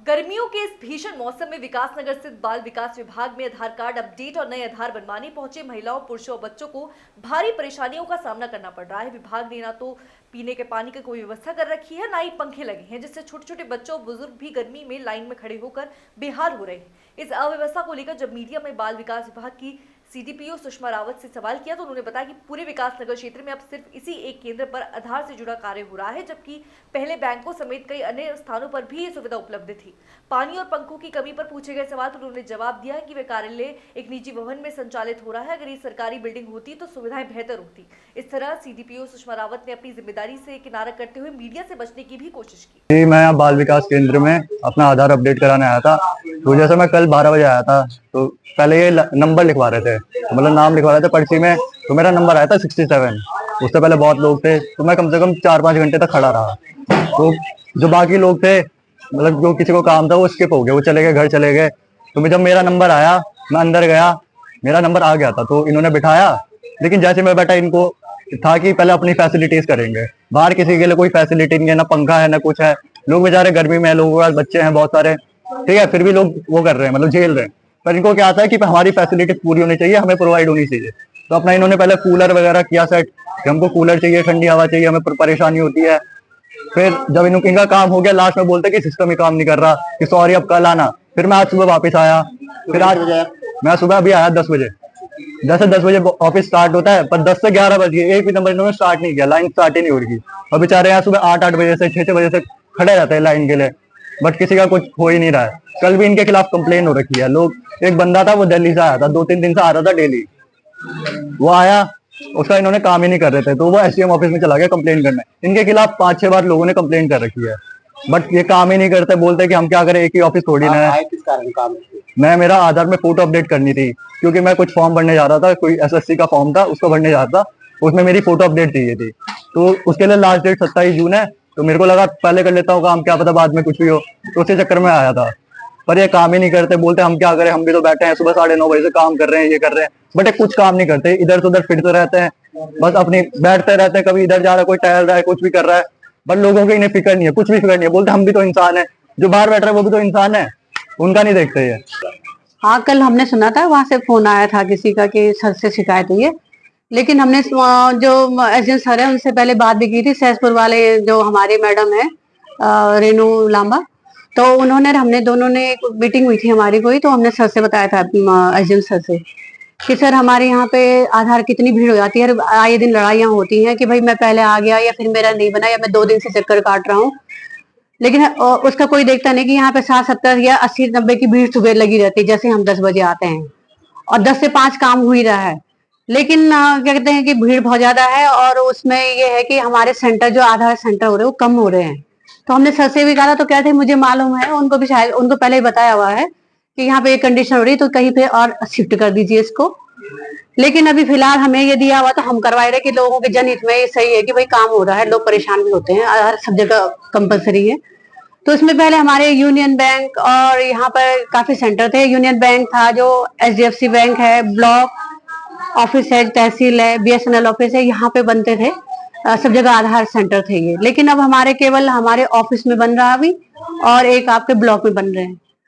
गर्मियों के इस भीषण मौसम में विकासनगर स्थित बाल विकास विभाग में आधार कार्ड अपडेट और नए आधार बनवाने पहुंचे महिलाओं, पुरुषों और बच्चों को भारी परेशानियों का सामना करना पड़ रहा है। विभाग ने ना तो पीने के पानी की कोई व्यवस्था कर रखी है, ना ही पंखे लगे हैं, जिससे छोटे छोटे बच्चों और बुजुर्ग भी गर्मी में लाइन में खड़े होकर बेहाल हो रहे हैं। इस अव्यवस्था को लेकर जब मीडिया में बाल विकास विभाग की सीडीपीओ सुषमा रावत से सवाल किया तो उन्होंने बताया कि पूरे विकासनगर क्षेत्र में अब सिर्फ इसी एक केंद्र पर आधार से जुड़ा कार्य हो रहा है, जबकि पहले बैंकों समेत कई अन्य स्थानों पर भी ये सुविधा उपलब्ध थी। पानी और पंखों की कमी पर पूछे गए सवाल पर उन्होंने जवाब दिया कि वे कार्यालय एक निजी भवन में संचालित हो रहा है। अगर ये सरकारी बिल्डिंग होती तो सुविधाएं बेहतर होती। इस तरह सीडीपीओ सुषमा रावत ने अपनी जिम्मेदारी से किनारा करते हुए मीडिया से बचने की भी कोशिश की। मैं यहाँ बाल विकास केंद्र में अपना आधार अपडेट कराने आया था। तो जैसे मैं कल 12 बजे आया था तो पहले ये नंबर लिखवा रहे थे, मतलब नाम लिखवा रहे थे पर्ची में। तो मेरा नंबर आया था 67। उससे पहले बहुत लोग थे, तो मैं कम से कम 4-5 घंटे तक खड़ा रहा। तो जो बाकी लोग थे, मतलब जो किसी को काम था वो स्किप हो गया, वो चले गए, घर चले गए। तो जब मेरा नंबर आया, मैं अंदर गया, मेरा नंबर आ गया था तो इन्होंने बिठाया। लेकिन जैसे मैं बैठा, इनको था कि पहले अपनी फैसिलिटीज करेंगे। बाहर किसी के लिए कोई फैसिलिटी नहीं है, ना पंखा है ना कुछ है। लोग बेचारे गर्मी में, लोगों के पास बच्चे हैं बहुत सारे, ठीक है, फिर भी लोग वो कर रहे हैं, मतलब झेल रहे हैं। पर इनको क्या आता है कि हमारी फैसिलिटी पूरी होनी चाहिए, हमें प्रोवाइड होनी चाहिए। तो अपना इन्होंने पहले कूलर वगैरह किया सेट कि हमको कूलर चाहिए, ठंडी हवा चाहिए, हमें परेशानी होती है। फिर जब इनका काम हो गया, लास्ट में बोलते कि सिस्टम ही काम नहीं कर रहा, कि सॉरी अब कल आना। फिर मैं आज सुबह वापस आया। फिर आज मैं सुबह अभी आया 10 बजे। 10 से 10 बजे ऑफिस स्टार्ट होता है, पर 10 से 11 बज गए, एक भी नंबर इन्होंने स्टार्ट नहीं किया, लाइन स्टार्ट ही नहीं हो रही। और बेचारे यहाँ सुबह 8-8 बजे से 6-6 बजे से खड़े रहते हैं लाइन के लिए, बट किसी का कुछ हो ही नहीं रहा है। कल भी इनके खिलाफ कंप्लेन हो रखी है। लोग, एक बंदा था वो दिल्ली से आया था, 2-3 दिन से आ रहा था डेली। वो आया, उसका इन्होंने काम ही नहीं कर रहे थे, तो वो एसडीएम ऑफिस में चला गया कंप्लेन करने। इनके खिलाफ 5-6 बार लोगों ने कंप्लेन कर रखी है, बट ये काम ही नहीं करते। बोलते कि हम क्या करें, एक ही ऑफिस थोड़ी ना है। किस कारण काम? मैं, मेरा आधार में फोटो अपडेट करनी थी, क्योंकि मैं कुछ फॉर्म भरने जा रहा था, कोई एसएससी का फॉर्म था, उसको भरने जा रहा था। उसमें मेरी फोटो अपडेट चाहिए थी, तो उसके लिए लास्ट डेट 27 जून है। तो मेरे को लगा पहले कर लेता हूँ काम, क्या पता बाद में कुछ भी हो। तो उसी चक्कर में आया था, पर ये काम ही नहीं करते। बोलते हम क्या करें, हम भी तो बैठे हैं, सुबह 9:30 बजे से काम कर रहे हैं, ये कर रहे हैं, बट ये कुछ काम नहीं करते। इधर से उधर फिरते रहते हैं, बस अपनी बैठते रहते हैं। कभी इधर जा रहा है, कोई टहल रहा है, कुछ भी कर रहा है, बट लोगों की इन्हें फिक्र नहीं है, कुछ भी फिक्र नहीं है। बोलते हम भी तो इंसान है, जो बाहर बैठ रहा है वो भी तो इंसान है, उनका नहीं देखते ये। हाँ, कल हमने सुना था, वहां से फोन आया था किसी का कि सर से शिकायत हुई है। लेकिन हमने जो एसडीएम सर है उनसे पहले बात भी की थी, सहसपुर वाले जो हमारे मैडम है रेनू लांबा। तो उन्होंने, हमने दोनों ने एक मीटिंग हुई थी हमारी कोई, तो हमने सर से बताया था एसडीएम सर से कि सर हमारे यहाँ पे आधार कितनी भीड़ हो जाती है, आए दिन लड़ाइयाँ होती हैं कि भाई मैं पहले आ गया या फिर मेरा नहीं बना, या मैं 2 दिन से चक्कर काट रहा हूँ। लेकिन उसका कोई देखता नहीं कि यहाँ पे 60-70 या 80-90 की भीड़ सुबह लगी रहती है, जैसे हम 10 बजे आते हैं और 10 से 5 काम हो ही रहा है। लेकिन क्या कहते हैं कि भीड़ बहुत ज्यादा है, और उसमें ये है कि हमारे सेंटर जो आधार सेंटर हो रहे हैं वो कम हो रहे हैं। तो हमने सर से भी कहा था, तो कहते हैं मुझे मालूम है, उनको भी शायद, उनको पहले ही बताया हुआ है कि यहाँ पे एक कंडीशन हो रही है, तो कहीं पे और शिफ्ट कर दीजिए इसको। लेकिन अभी फिलहाल हमें ये दिया हुआ, तो हम करवाए रहे कि लोगों के जनहित में ये सही है कि भाई काम हो रहा है, लोग परेशान भी होते हैं, आधार सब जगह कंपलसरी है। तो इसमें पहले हमारे यूनियन बैंक और यहाँ पर काफी सेंटर थे। यूनियन बैंक था, जो एचडीएफसी बैंक है, ब्लॉक ऑफिस है, तहसील है, बीएसएनएल ऑफिस है, यहाँ पे बनते थे। सब जगह आधार सेंटर थे ये। लेकिन अब हमारे केवल हमारे ऑफिस में बन रहा अभी, और एक आपके ब्लॉक में बन रहे हैं।